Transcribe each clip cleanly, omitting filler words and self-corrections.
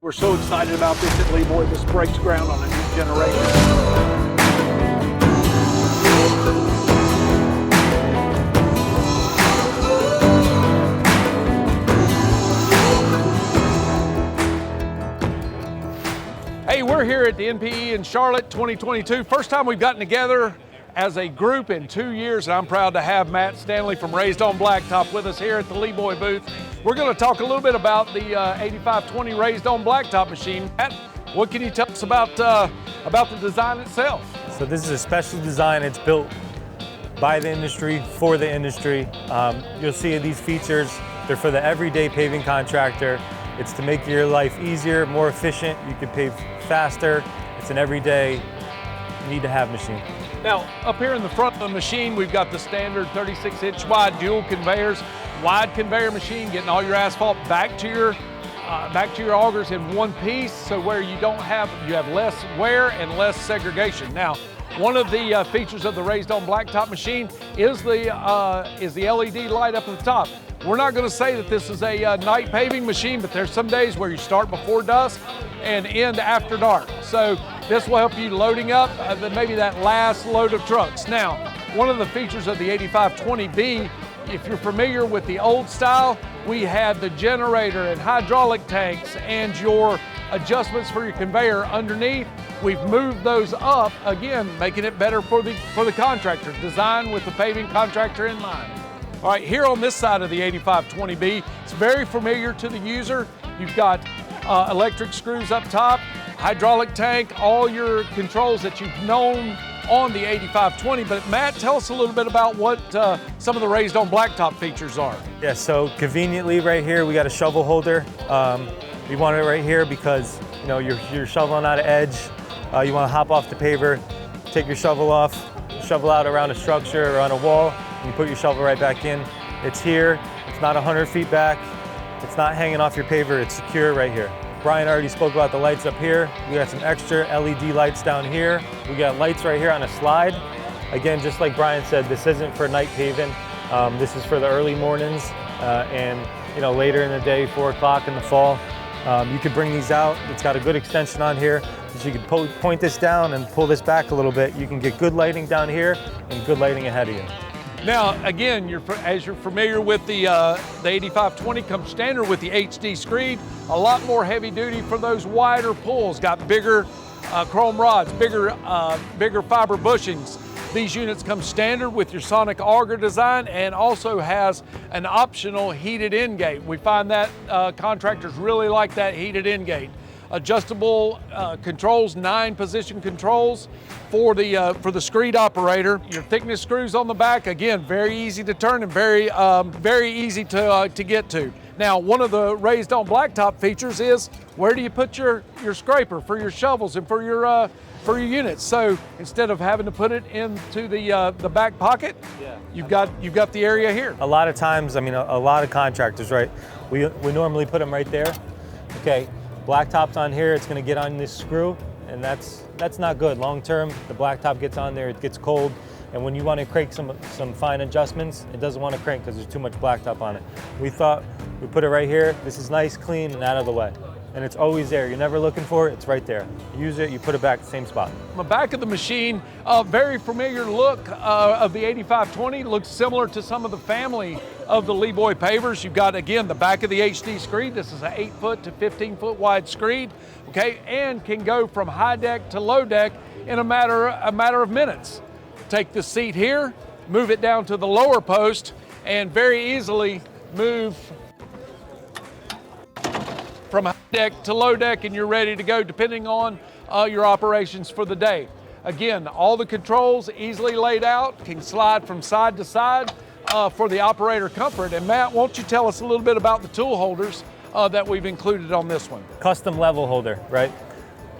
We're so excited about this at LeeBoy. This breaks ground on a new generation. Hey, we're here at the NPE in Charlotte 2022. First time we've gotten together as a group in 2 years, and I'm proud to have Matt Stanley from Raised on Blacktop with us here at the LeeBoy booth. We're going to talk a little bit about the 8520 Raised on Blacktop machine. Matt, what can you tell us about the design itself? So this is a special design. It's built by the industry, for the industry. You'll see these features. They're for the everyday paving contractor. It's to make your life easier, more efficient. You can pave faster. It's an everyday need-to-have machine. Now, up here in the front of the machine, we've got the standard 36-inch wide dual conveyors, wide conveyor machine, getting all your asphalt back to your augers in one piece, so where you have less wear and less segregation. Now, one of the features of the Raised on Blacktop machine is the LED light up at the top. We're not going to say that this is a night paving machine, but there's some days where you start before dusk and end after dark. So this will help you loading up maybe that last load of trucks. Now, one of the features of the 8520B, if you're familiar with the old style, we had the generator and hydraulic tanks and your adjustments for your conveyor underneath. We've moved those up, again, making it better for the contractor, designed with the paving contractor in mind. All right, here on this side of the 8520B, it's very familiar to the user. You've got electric screws up top, hydraulic tank, all your controls that you've known on the 8520. But Matt, tell us a little bit about what some of the Raised on Blacktop features are. Yeah, so conveniently right here, we got a shovel holder. We want it right here because you're shoveling out an edge. You want to hop off the paver, take your shovel off, shovel out around a structure or on a wall, and you put your shovel right back in. It's here, it's not 100 feet back, it's not hanging off your paver, it's secure right here. Brian already spoke about the lights up here. We got some extra LED lights down here. We got lights right here on a slide. Again, just like Brian said, this isn't for night paving. This is for the early mornings and later in the day, 4 o'clock in the fall. You could bring these out. It's got a good extension on here. So you can point this down and pull this back a little bit. You can get good lighting down here and good lighting ahead of you. Now, again, as you're familiar with the 8520, comes standard with the HD screed. A lot more heavy duty for those wider pulls. Got bigger chrome rods, bigger fiber bushings. These units come standard with your sonic auger design and also has an optional heated end gate. We find that contractors really like that heated end gate. Adjustable controls, 9 position controls for the screed operator. Your thickness screws on the back, again, very easy to turn and very easy to get to. Now, one of the Raised on Blacktop features is where do you put your scraper for your shovels and for your units. So instead of having to put it into the back pocket, you've got the area here. A lot of times, a lot of contractors, right? We normally put them right there. Okay. Blacktop's on here, it's going to get on this screw, and that's not good. Long term, the blacktop gets on there, it gets cold, and when you want to crank some fine adjustments, it doesn't want to crank because there's too much blacktop on it. We thought we put it right here. This is nice, clean, and out of the way. And it's always there. You're never looking for it, it's right there. Use it, you put it back the same spot. On the back of the machine, a very familiar look of the 8520, looks similar to some of the family of the LeeBoy pavers. You've got, again, the back of the HD screed. This is an 8-foot to 15-foot wide screed, okay, and can go from high deck to low deck in a matter of minutes. Take the seat here, move it down to the lower post, and very easily move from high deck to low deck, and you're ready to go depending on your operations for the day. Again, all the controls easily laid out, can slide from side to side for the operator comfort. And Matt, won't you tell us a little bit about the tool holders that we've included on this one? Custom level holder, right?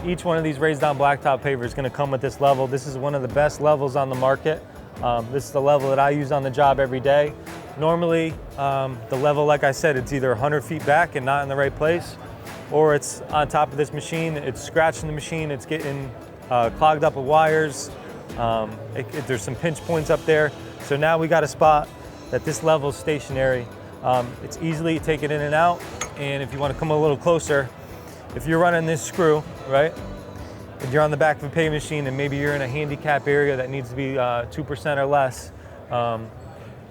Each one of these Raised on Blacktop pavers is going to come with this level. This is one of the best levels on the market. This is the level that I use on the job every day. Normally, the level, like I said, it's either 100 feet back and not in the right place, or it's on top of this machine, it's scratching the machine, it's getting clogged up with wires. There's some pinch points up there. So now we got a spot that this level is stationary. It's easily taken in and out, and if you want to come a little closer, if you're running this screw, right, and you're on the back of a paving machine and maybe you're in a handicap area that needs to be 2% or less,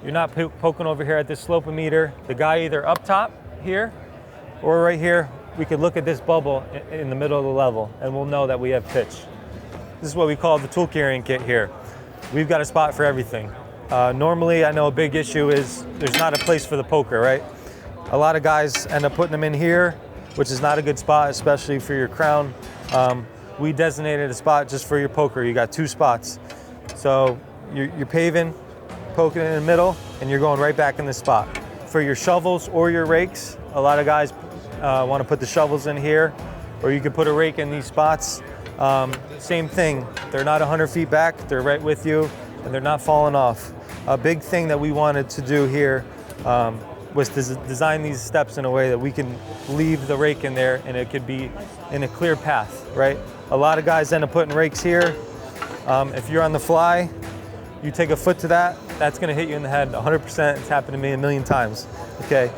you're not poking over here at this slope-o-meter. The guy either up top here or right here, we could look at this bubble in the middle of the level and we'll know that we have pitch. This is what we call the tool carrying kit here. We've got a spot for everything. Normally, I know a big issue is there's not a place for the poker, right? A lot of guys end up putting them in here, which is not a good spot, especially for your crown. We designated a spot just for your poker. You got 2 spots. So you're paving, poking in the middle, and you're going right back in this spot. For your shovels or your rakes, a lot of guys want to put the shovels in here, or you could put a rake in these spots. Same thing, they're not 100 feet back, they're right with you, and they're not falling off. A big thing that we wanted to do here was to design these steps in a way that we can leave the rake in there and it could be in a clear path, right? A lot of guys end up putting rakes here. If you're on the fly, you take a foot to that, that's gonna hit you in the head 100%. It's happened to me a million times, okay?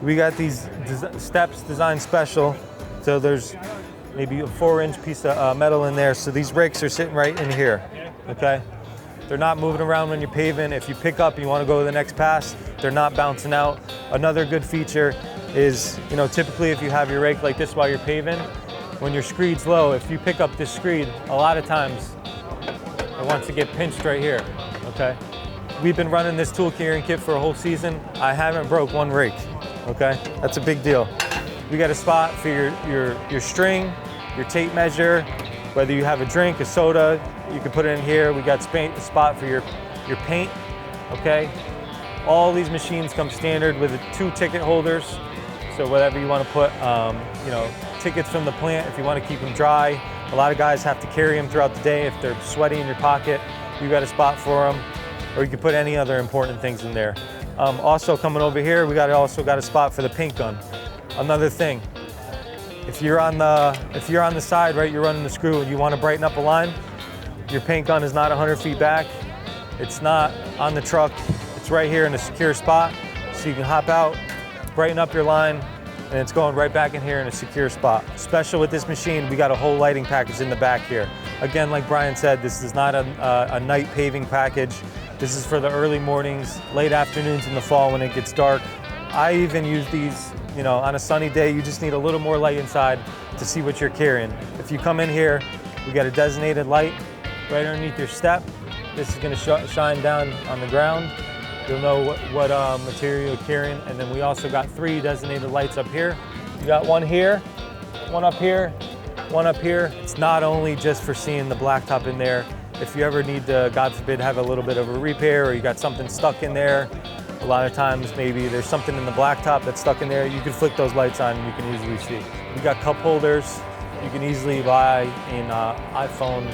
We got these steps designed special, so there's maybe a 4-inch piece of metal in there, so these rakes are sitting right in here, okay? They're not moving around when you're paving. If you pick up and you want to go to the next pass, they're not bouncing out. Another good feature is, you know, typically if you have your rake like this while you're paving, when your screed's low, if you pick up this screed, a lot of times it wants to get pinched right here, okay? We've been running this tool carrying kit for a whole season. I haven't broke one rake, okay? That's a big deal. We got a spot for your string, your tape measure, whether you have a drink, a soda, you can put it in here. We got a spot for your paint, okay? All these machines come standard with 2 ticket holders. So whatever you want to put, you know, tickets from the plant if you want to keep them dry. A lot of guys have to carry them throughout the day if they're sweaty in your pocket. You got a spot for them, or you can put any other important things in there. Also coming over here, we also got a spot for the paint gun. Another thing, if you're on the side, right, you're running the screw and you want to brighten up a line, your paint gun is not 100 feet back. It's not on the truck. It's right here in a secure spot. So you can hop out, brighten up your line, and it's going right back in here in a secure spot. Special with this machine, we got a whole lighting package in the back here. Again, like Brian said, this is not a night paving package. This is for the early mornings, late afternoons in the fall when it gets dark. I even use these, you know, on a sunny day, you just need a little more light inside to see what you're carrying. If you come in here, we got a designated light right underneath your step. This is gonna shine down on the ground. You'll know what material you're carrying. And then we also got 3 designated lights up here. You got one here, one up here, one up here. It's not only just for seeing the blacktop in there. If you ever need to, God forbid, have a little bit of a repair or you got something stuck in there, a lot of times maybe there's something in the blacktop that's stuck in there, you can flick those lights on and you can easily see. We got cup holders. You can easily buy an iPhone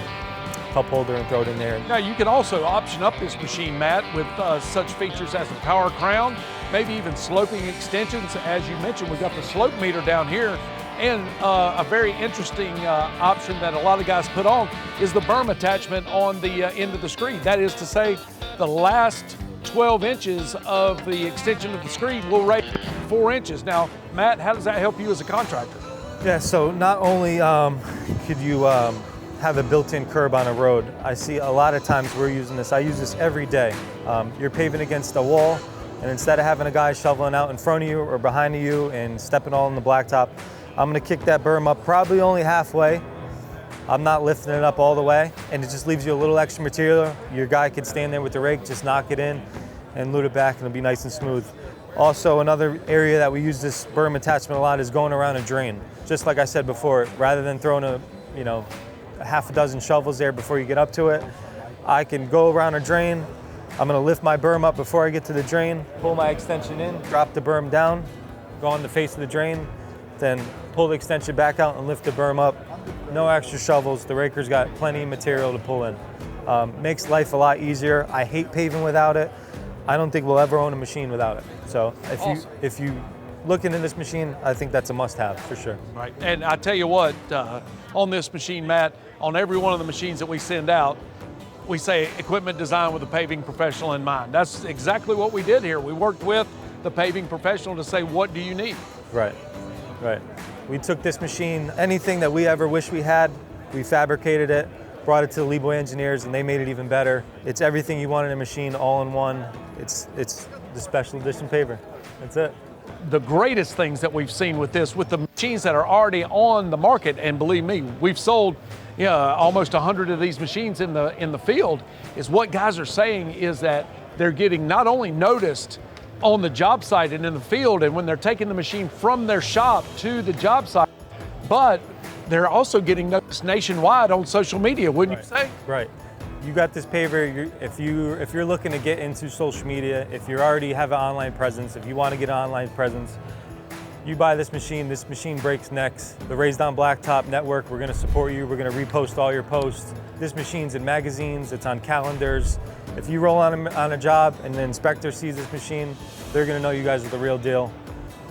cup holder and throw it in there. Now you can also option up this machine, Matt, with such features as a power crown, maybe even sloping extensions. As you mentioned, we got the slope meter down here, and a very interesting option that a lot of guys put on is the berm attachment on the end of the screed. That is to say, the last 12 inches of the extension of the screed will rate 4 inches. Now, Matt, how does that help you as a contractor? Yeah, so not only could you have a built-in curb on a road, I see a lot of times we're using this, I use this every day. You're paving against a wall, and instead of having a guy shoveling out in front of you or behind you and stepping all in the blacktop, I'm gonna kick that berm up probably only halfway. I'm not lifting it up all the way, and it just leaves you a little extra material. Your guy could stand there with the rake, just knock it in and loot it back, and it'll be nice and smooth. Also, another area that we use this berm attachment a lot is going around a drain. Just like I said before, rather than throwing a half a dozen shovels there before you get up to it, I can go around a drain. I'm gonna lift my berm up before I get to the drain, pull my extension in, drop the berm down, go on the face of the drain, then pull the extension back out and lift the berm up. No extra shovels. The raker's got plenty of material to pull in. Makes life a lot easier. I hate paving without it. I don't think we'll ever own a machine without it. So if you look into this machine, I think that's a must-have for sure. Right, and I tell you what, on this machine, Matt, on every one of the machines that we send out, we say equipment designed with a paving professional in mind. That's exactly what we did here. We worked with the paving professional to say, what do you need? Right, right. We took this machine, anything that we ever wish we had, we fabricated it, brought it to the LeeBoy engineers, and they made it even better. It's everything you want in a machine all in one. It's the special edition paver. That's it. The greatest things that we've seen with this, with the machines that are already on the market, and believe me, we've sold almost 100 of these machines in the field, is what guys are saying is that they're getting not only noticed on the job site and in the field, and when they're taking the machine from their shop to the job site, but they're also getting noticed nationwide on social media, wouldn't you say? Right. You got this paver. If you're looking to get into social media, if you already have an online presence, if you want to get an online presence, you buy this machine. This machine breaks necks. The Raised on Blacktop network, we're going to support you. We're going to repost all your posts. This machine's in magazines. It's on calendars. If you roll on a job and the inspector sees this machine, they're going to know you guys are the real deal,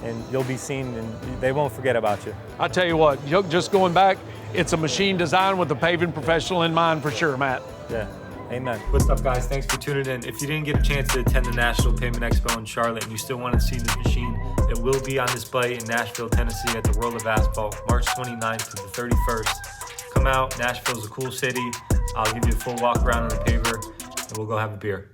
and you'll be seen, and they won't forget about you. I tell you what, just going back, it's a machine designed with a paving professional in mind for sure, Matt. Yeah, amen. What's up, guys? Thanks for tuning in. If you didn't get a chance to attend the National Pavement Expo in Charlotte and you still want to see this machine, it will be on display in Nashville, Tennessee at the World of Asphalt, March 29th to the 31st. Come out. Nashville's a cool city. I'll give you a full walk around on the paver, and we'll go have a beer.